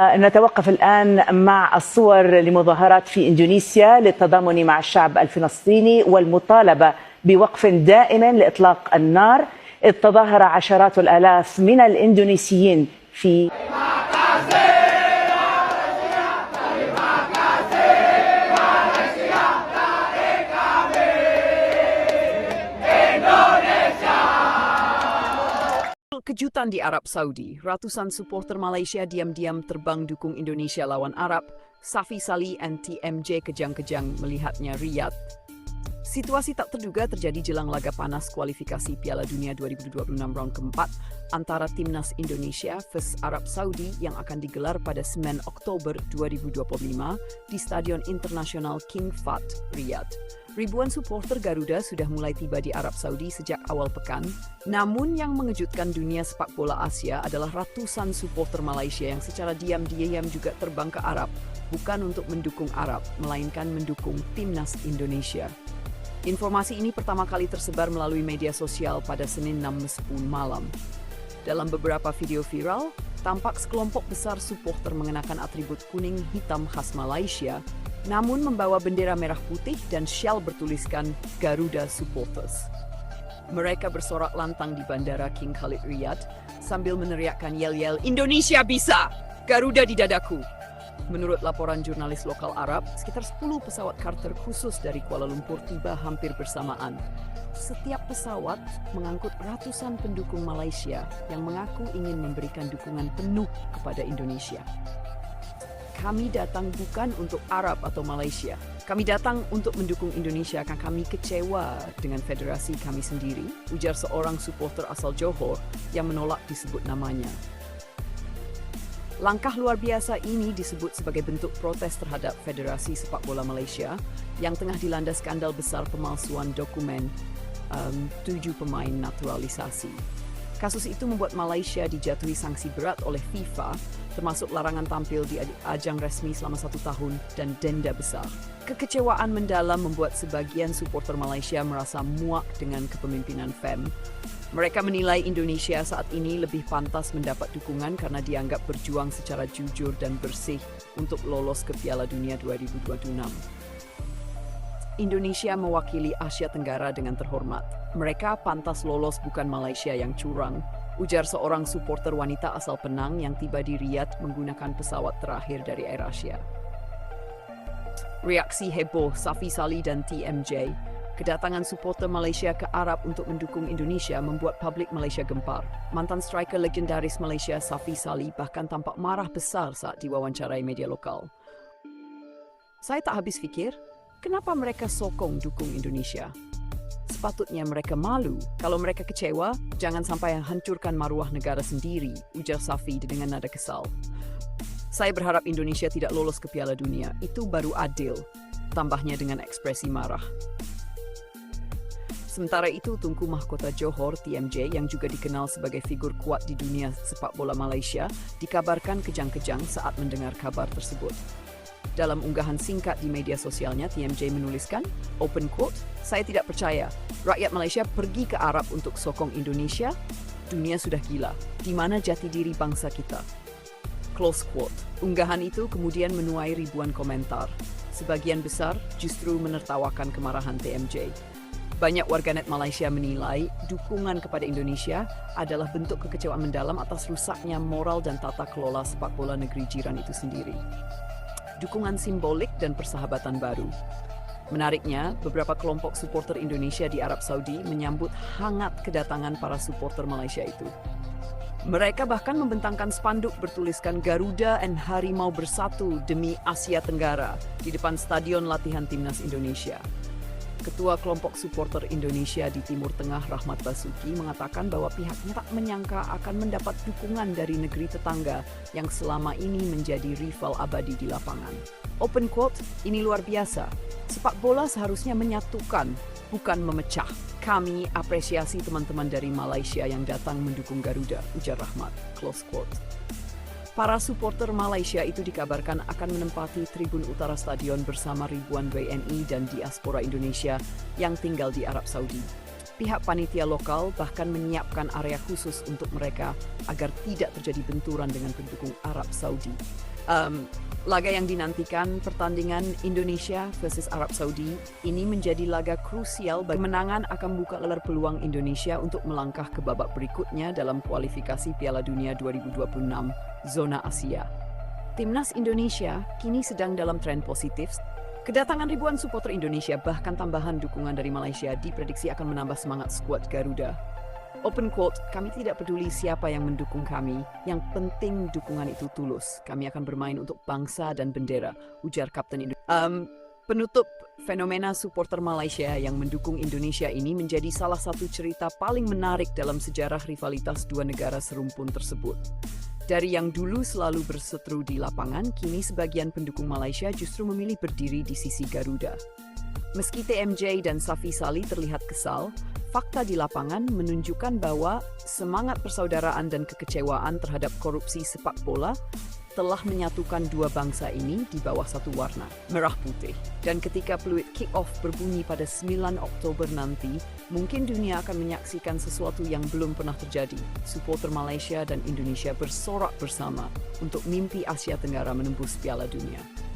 نتوقف الآن مع الصور لمظاهرات في إندونيسيا للتضامن مع الشعب الفلسطيني والمطالبة بوقف دائم لإطلاق النار. إذ تظاهر عشرات الآلاف من الإندونيسيين في Kejutan di Arab Saudi, ratusan supporter Malaysia diam-diam terbang dukung Indonesia lawan Arab. Safi Salih and TMJ kejang-kejang melihatnya Riyadh. Situasi tak terduga terjadi jelang laga panas kualifikasi Piala Dunia 2026 round keempat antara Timnas Indonesia vs Arab Saudi yang akan digelar pada 9 Oktober 2025 di Stadion Internasional King Fahd, Riyadh. Ribuan supporter Garuda sudah mulai tiba di Arab Saudi sejak awal pekan. Namun yang mengejutkan dunia sepak bola Asia adalah ratusan supporter Malaysia yang secara diam-diam juga terbang ke Arab, bukan untuk mendukung Arab, melainkan mendukung Timnas Indonesia. Informasi ini pertama kali tersebar melalui media sosial pada Senin 6 malam. Dalam beberapa video viral, tampak sekelompok besar supporter mengenakan atribut kuning hitam khas Malaysia, namun membawa bendera merah putih dan syal bertuliskan Garuda Supporters. Mereka bersorak lantang di Bandara King Khalid Riyadh sambil meneriakkan yel-yel Indonesia bisa! Garuda di dadaku! Menurut laporan jurnalis lokal Arab, sekitar 10 pesawat charter khusus dari Kuala Lumpur tiba hampir bersamaan. Setiap pesawat mengangkut ratusan pendukung Malaysia yang mengaku ingin memberikan dukungan penuh kepada Indonesia. Kami datang bukan untuk Arab atau Malaysia. Kami datang untuk mendukung Indonesia karena kami kecewa dengan federasi kami sendiri, ujar seorang supporter asal Johor yang menolak disebut namanya. Langkah luar biasa ini disebut sebagai bentuk protes terhadap Federasi Sepak Bola Malaysia yang tengah dilanda skandal besar pemalsuan dokumen 7 pemain naturalisasi. Kasus itu membuat Malaysia dijatuhi sanksi berat oleh FIFA, termasuk larangan tampil di ajang resmi selama 1 tahun dan denda besar. Kekecewaan mendalam membuat sebagian supporter Malaysia merasa muak dengan kepemimpinan FEM. Mereka menilai Indonesia saat ini lebih pantas mendapat dukungan karena dianggap berjuang secara jujur dan bersih untuk lolos ke Piala Dunia 2026. Indonesia mewakili Asia Tenggara dengan terhormat. Mereka pantas lolos bukan Malaysia yang curang, ujar seorang supporter wanita asal Penang yang tiba di Riyadh menggunakan pesawat terakhir dari AirAsia. Reaksi heboh Safi Salih dan TMJ. Kedatangan supporter Malaysia ke Arab untuk mendukung Indonesia membuat publik Malaysia gempar. Mantan striker legendaris Malaysia Safi Salih bahkan tampak marah besar saat diwawancarai media lokal. Saya tak habis fikir, kenapa mereka sokong dukung Indonesia? Sepatutnya mereka malu. Kalau mereka kecewa, jangan sampai hancurkan maruah negara sendiri, ujar Safi dengan nada kesal. Saya berharap Indonesia tidak lolos ke Piala Dunia. Itu baru adil, tambahnya dengan ekspresi marah. Sementara itu, Tunku Mahkota Johor TMJ yang juga dikenal sebagai figur kuat di dunia sepak bola Malaysia dikabarkan kejang-kejang saat mendengar kabar tersebut. Dalam unggahan singkat di media sosialnya, TMJ menuliskan, open quote, "Saya tidak percaya. Rakyat Malaysia pergi ke Arab untuk sokong Indonesia. Dunia sudah gila. Di mana jati diri bangsa kita?" Close quote. Unggahan itu kemudian menuai ribuan komentar. Sebagian besar justru menertawakan kemarahan TMJ. Banyak warganet Malaysia menilai dukungan kepada Indonesia adalah bentuk kekecewaan mendalam atas rusaknya moral dan tata kelola sepak bola negeri jiran itu sendiri. Dukungan simbolik dan persahabatan baru. Menariknya, beberapa kelompok supporter Indonesia di Arab Saudi menyambut hangat kedatangan para supporter Malaysia itu. Mereka bahkan membentangkan spanduk bertuliskan Garuda and Harimau bersatu demi Asia Tenggara di depan stadion latihan Timnas Indonesia. Ketua kelompok supporter Indonesia di Timur Tengah Rahmat Basuki mengatakan bahwa pihaknya tak menyangka akan mendapat dukungan dari negeri tetangga yang selama ini menjadi rival abadi di lapangan. Open quote, "Ini luar biasa. Sepak bola seharusnya menyatukan, bukan memecah. Kami apresiasi teman-teman dari Malaysia yang datang mendukung Garuda," ujar Rahmat. Close quote. Para supporter Malaysia itu dikabarkan akan menempati tribun utara stadion bersama ribuan WNI dan diaspora Indonesia yang tinggal di Arab Saudi. Pihak panitia lokal bahkan menyiapkan area khusus untuk mereka agar tidak terjadi benturan dengan pendukung Arab Saudi. Laga yang dinantikan, pertandingan Indonesia versus Arab Saudi, ini menjadi laga krusial bagi kemenangan akan buka lebar peluang Indonesia untuk melangkah ke babak berikutnya dalam kualifikasi Piala Dunia 2026 zona Asia. Timnas Indonesia kini sedang dalam tren positif. Kedatangan ribuan supporter Indonesia bahkan tambahan dukungan dari Malaysia diprediksi akan menambah semangat skuad Garuda. Open quote, kami tidak peduli siapa yang mendukung kami, yang penting dukungan itu tulus. Kami akan bermain untuk bangsa dan bendera, ujar Kapten Indonesia. Penutup, fenomena supporter Malaysia yang mendukung Indonesia ini menjadi salah satu cerita paling menarik dalam sejarah rivalitas dua negara serumpun tersebut. Dari yang dulu selalu berseteru di lapangan, kini sebagian pendukung Malaysia justru memilih berdiri di sisi Garuda. Meski TMJ dan Safi Salih terlihat kesal, fakta di lapangan menunjukkan bahwa semangat persaudaraan dan kekecewaan terhadap korupsi sepak bola telah menyatukan dua bangsa ini di bawah satu warna, merah putih. Dan ketika peluit kick-off berbunyi pada 9 Oktober nanti, mungkin dunia akan menyaksikan sesuatu yang belum pernah terjadi. Supporter Malaysia dan Indonesia bersorak bersama untuk mimpi Asia Tenggara menembus Piala Dunia.